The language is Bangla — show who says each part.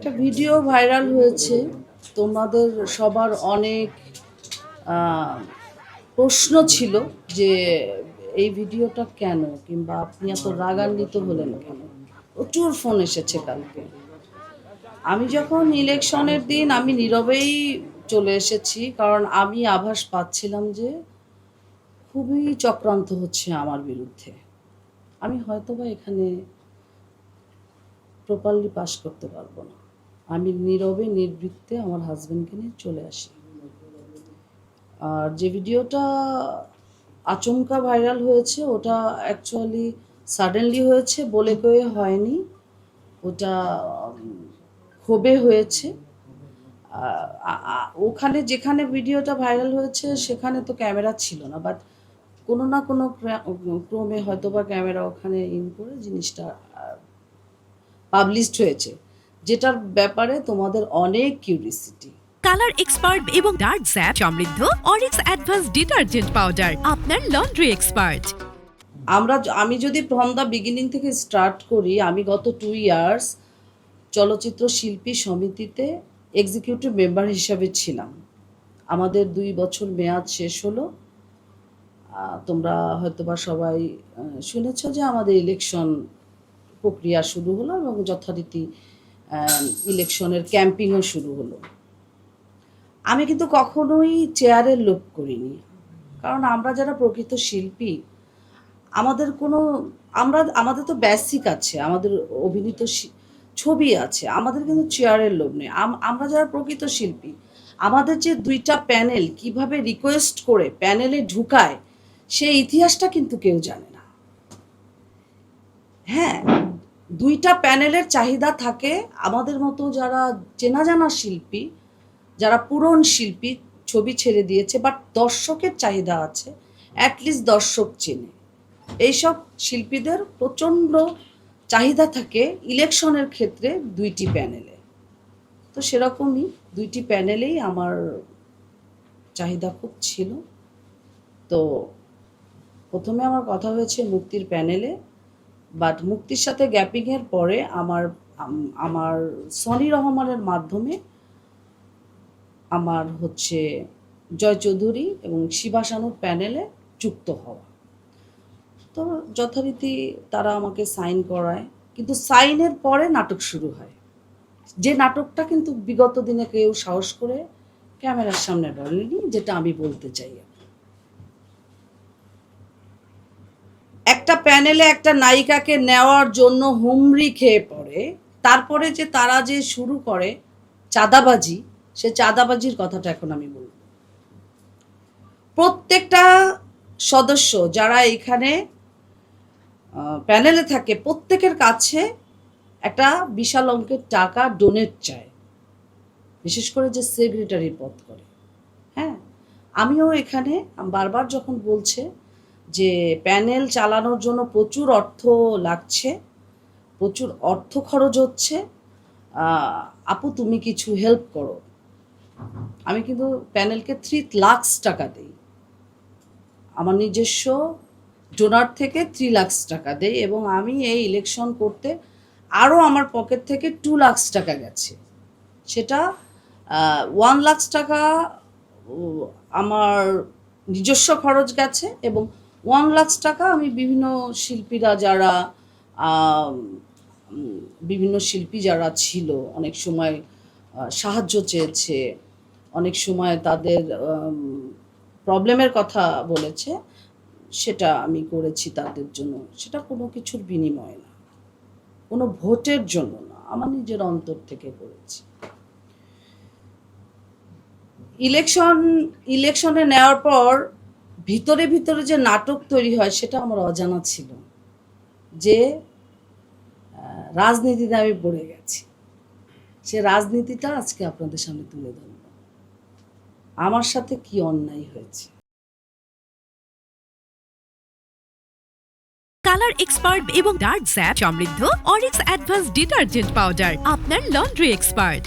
Speaker 1: একটা ভিডিও ভাইরাল হয়েছে। তোমাদের সবার অনেক প্রশ্ন ছিল যে এই ভিডিওটা কেন, কিংবা আপনি এত রাগান্বিত হলেন কেন। প্রচুর ফোন এসেছে কালকে। আমি যখন ইলেকশনের দিন আমি নীরবেই চলে এসেছি, কারণ আমি আভাস পাচ্ছিলাম যে খুবই চক্রান্ত হচ্ছে আমার বিরুদ্ধে। আমি হয়তোবা এখানে প্রপারলি পাস করতে পারবো না। আমি নীরবে নির্বৃত্তে আমার হাজব্যান্ডকে নিয়ে চলে আসি। আর যে ভিডিওটা আচমকা ভাইরাল হয়েছে, ওটা অ্যাকচুয়ালি সাডেনলি হয়েছে, বলে কয়ে হয়নি। ওটা ক্ষোভে হয়েছে। ওখানে যেখানে ভিডিওটা ভাইরাল হয়েছে সেখানে তো ক্যামেরা ছিল না, বাট কোনো না কোনো ক্রমে হয়তো বা ক্যামেরা ওখানে ইন করে জিনিসটা পাবলিশড হয়েছে, যেটার ব্যাপারে তোমাদের অনেক কিউরিসিটি।
Speaker 2: কালার এক্সপার্ট এবং ডার্ক স্যাপ সমৃদ্ধ অরিক্স অ্যাডভান্স ডিটারজেন্ট পাউডার আপনার লন্ড্রি এক্সপার্ট।
Speaker 1: আমি যদি ফ্রম দ্য বিগিনিং থেকে স্টার্ট করি, আমি গত 2 ইয়ার্স চলচ্চিত্র শিল্পী সমিতিতে এক্সিকিউটিভ মেম্বার হিসাবে ছিলাম। আমাদের 2 বছর মেয়াদ শেষ হলো। তোমরা হয়তোবা সবাই শুনেছ যে আমাদের ইলেকশন প্রক্রিয়া শুরু হলো এবং যথারীতি ইলেকশনের ক্যাম্পিংও শুরু হলো। আমি কিন্তু কখনোই চেয়ারের লোভ করিনি, কারণ আমরা যারা প্রকৃত শিল্পী, আমাদের তো বেসিক আছে, আমাদের অভিনীত ছবি আছে, আমাদের কিন্তু চেয়ারের লোভ নেই। আমরা যারা প্রকৃত শিল্পী, আমাদের যে 2টা প্যানেল কিভাবে রিকোয়েস্ট করে প্যানেলে ঢুকায়, সেই ইতিহাসটা কিন্তু কেউ জানে না। হ্যাঁ, 2টা প্যানেলের চাহিদা থাকে। আমাদের মতো যারা চেনা জানা শিল্পী, যারা পুরন শিল্পী, ছবি ছেড়ে দিয়েছে, বাট দর্শকের চাহিদা আছে, অ্যাটলিস্ট দর্শক চেনে। এইসব শিল্পীদের প্রচণ্ড চাহিদা থাকে ইলেকশনের ক্ষেত্রে 2টি প্যানেলে। তো সেরকমই 2টি প্যানেলেই আমার চাহিদা খুব ছিল। তো প্রথমে আমার কথা হয়েছে মুক্তির প্যানেলে, বাট মুক্তির সাথে গ্যাপিংয়ের পরে আমার সনি রহমানের মাধ্যমে আমার হচ্ছে জয় চৌধুরী এবং শিবাসানুর প্যানেলে যুক্ত হওয়া। তো যথারীতি তারা আমাকে সাইন করায়, কিন্তু সাইনের পরে নাটক শুরু হয়, যে নাটকটা কিন্তু বিগত দিনে কেউ সাহস করে ক্যামেরার সামনে বলেনি, যেটা আমি বলতে চাই। একটা প্যানেলে একটা নায়িকাকে নেওয়ার জন্য হুমড়ি খেয়ে পড়ে, তারপরে যে তারা যে শুরু করে চাঁদাবাজি, সে চাঁদাবাজির কথাটা এখন আমি বলব। প্রত্যেকটা সদস্য যারা এখানে প্যানেলে থাকে, প্রত্যেকের কাছে একটা বিশাল অঙ্কের টাকা ডোনেট চায়, বিশেষ করে যে সেক্রেটারির পদ করে। হ্যাঁ, আমিও এখানে বারবার যখন বলছে যে প্যানেল চালানোর জন্য প্রচুর অর্থ লাগছে, প্রচুর অর্থ খরচ হচ্ছে, আপু তুমি কিছু হেল্প করো। আমি কিন্তু প্যানেলকে 3 লাখ টাকা দিই, আমার নিজস্ব ডোনার থেকে 3 লাখ টাকা দেই, এবং আমি এই ইলেকশন করতে আরও আমার পকেট থেকে 2 লাখ টাকা গেছে। সেটা 1 লাখ টাকা আমার নিজস্ব খরচ গেছে, এবং 1 লাখ টাকা আমি বিভিন্ন শিল্পীরা যারা বিভিন্ন শিল্পী যারা ছিল, অনেক সময় সাহায্য চেয়েছে, অনেক সময় তাদের প্রবলেমের কথা বলেছে, সেটা আমি করেছি তাদের জন্য। সেটা কোনো কিছুর বিনিময়ে না, কোনো ভোটের জন্য না, আমার নিজের অন্তর থেকে করেছি। ইলেকশনে নেওয়ার পর ভিতরে ভিতরে যে নাটক তৈরি হয়, সেটা আমার অজানা ছিল, যে রাজনীতিতে আমি পড়ে গেছি। সে রাজনীতিটা আজকে আপনাদের সামনে তুলে ধরব, আমার সাথে কি অন্যায় হয়েছে।
Speaker 2: কালার এক্সপার্ট এবং ডার্ক স্যাপ সমৃদ্ধ অরিক্স অ্যাডভান্স ডিটারজেন্ট পাউডার আপনার লন্ড্রি এক্সপার্ট।